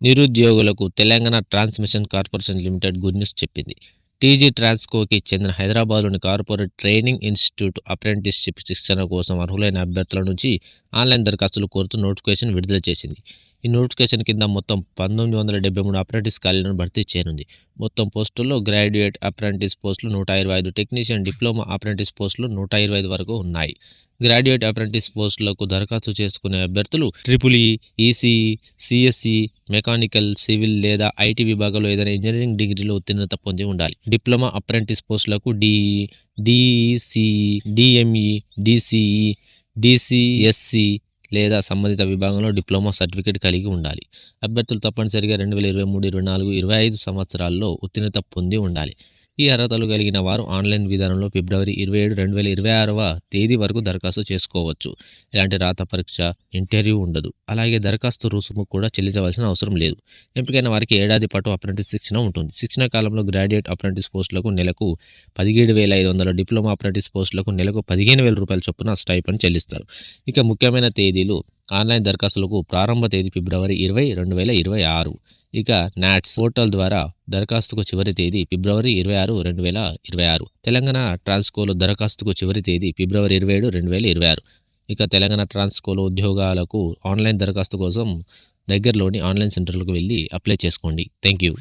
నిరుద్యోగులకు Telangana transmission corporation limited good news చెప్పింది. TG ట్రాన్స్కోకి చెందిన హైదరాబాద్లోని కార్పొరేట్ ట్రైనింగ్ ఇన్స్టిట్యూట్ అప్రెంటిస్షిప్ శిక్షణ కోసం అర్హులైన అభ్యర్థుల నుంచి ఆన్లైన్ దరఖాస్తులు కోరుతూ నోటిఫికేషన్ విడుదల చేసింది. ఈ నోటిఫికేషన్ కింద మొత్తం 1973 అప్రెంటిస్ ఖాళీలను భర్తీ చేయనుంది. మొత్తం పోస్టుల్లో గ్రాడ్యుయేట్ అప్రెంటిస్ పోస్టులు 125, టెక్నీషియన్ డిప్లొమా అప్రెంటిస్ పోస్టులు 125 వరకు ఉన్నాయి. గ్రాడ్యుయేట్ అప్రెంటిస్ పోస్టులకు దరఖాస్తు చేసుకునే అభ్యర్థులు triple ECE, CSE, mechanical, civil లేదా ఐటీ విభాగంలో ఏదైనా ఇంజనీరింగ్ డిగ్రీలో ఉత్తీర్ణత పొంది ఉండాలి. డిప్లొమా అప్రెంటిస్ పోస్టులకు డిఈ, డిఈసిఈ, డిఎంఈ, డిసిఈ, డిసిఎస్సి లేదా సంబంధిత విభాగంలో డిప్లొమా సర్టిఫికేట్ కలిగి ఉండాలి. అభ్యర్థులు తప్పనిసరిగా 2023, 24, 25 సంవత్సరాల్లో ఉత్తీర్ణత పొంది ఉండాలి. ఈ అర్హతలు కలిగిన వారు ఆన్లైన్ విధానంలో ఫిబ్రవరి 27, 2026వ తేదీ వరకు దరఖాస్తు చేసుకోవచ్చు. ఎలాంటి రాత పరీక్ష, ఇంటర్వ్యూ ఉండదు. అలాగే దరఖాస్తు రుసుము కూడా చెల్లించవలసిన అవసరం లేదు. ఎంపికైన వారికి ఏడాది పాటు అప్రెంటిస్ శిక్షణ ఉంటుంది. శిక్షణ కాలంలో గ్రాడ్యుయేట్ అప్రెంటిస్ పోస్టులకు నెలకు 17,500, డిప్లొమా అప్రెంటిస్ పోస్టులకు నెలకు 15,000 రూపాయల చొప్పున స్టైపెండ్ చెల్లిస్తారు. ఇక ముఖ్యమైన తేదీలు: ఆన్లైన్ దరఖాస్తులకు ప్రారంభ తేదీ ఫిబ్రవరి 20, 2026. ఇక నాట్స్ పోర్టల్ ద్వారా దరఖాస్తుకు చివరి తేదీ ఫిబ్రవరి 26, 2026. తెలంగాణ ట్రాన్స్కోలో దరఖాస్తుకు చివరి తేదీ ఫిబ్రవరి 27, 2026. ఇక తెలంగాణ ట్రాన్స్కోలో ఉద్యోగాలకు ఆన్లైన్ దరఖాస్తు కోసం దగ్గరలోని ఆన్లైన్ సెంటర్లకు వెళ్ళి అప్లై చేసుకోండి. Thank you.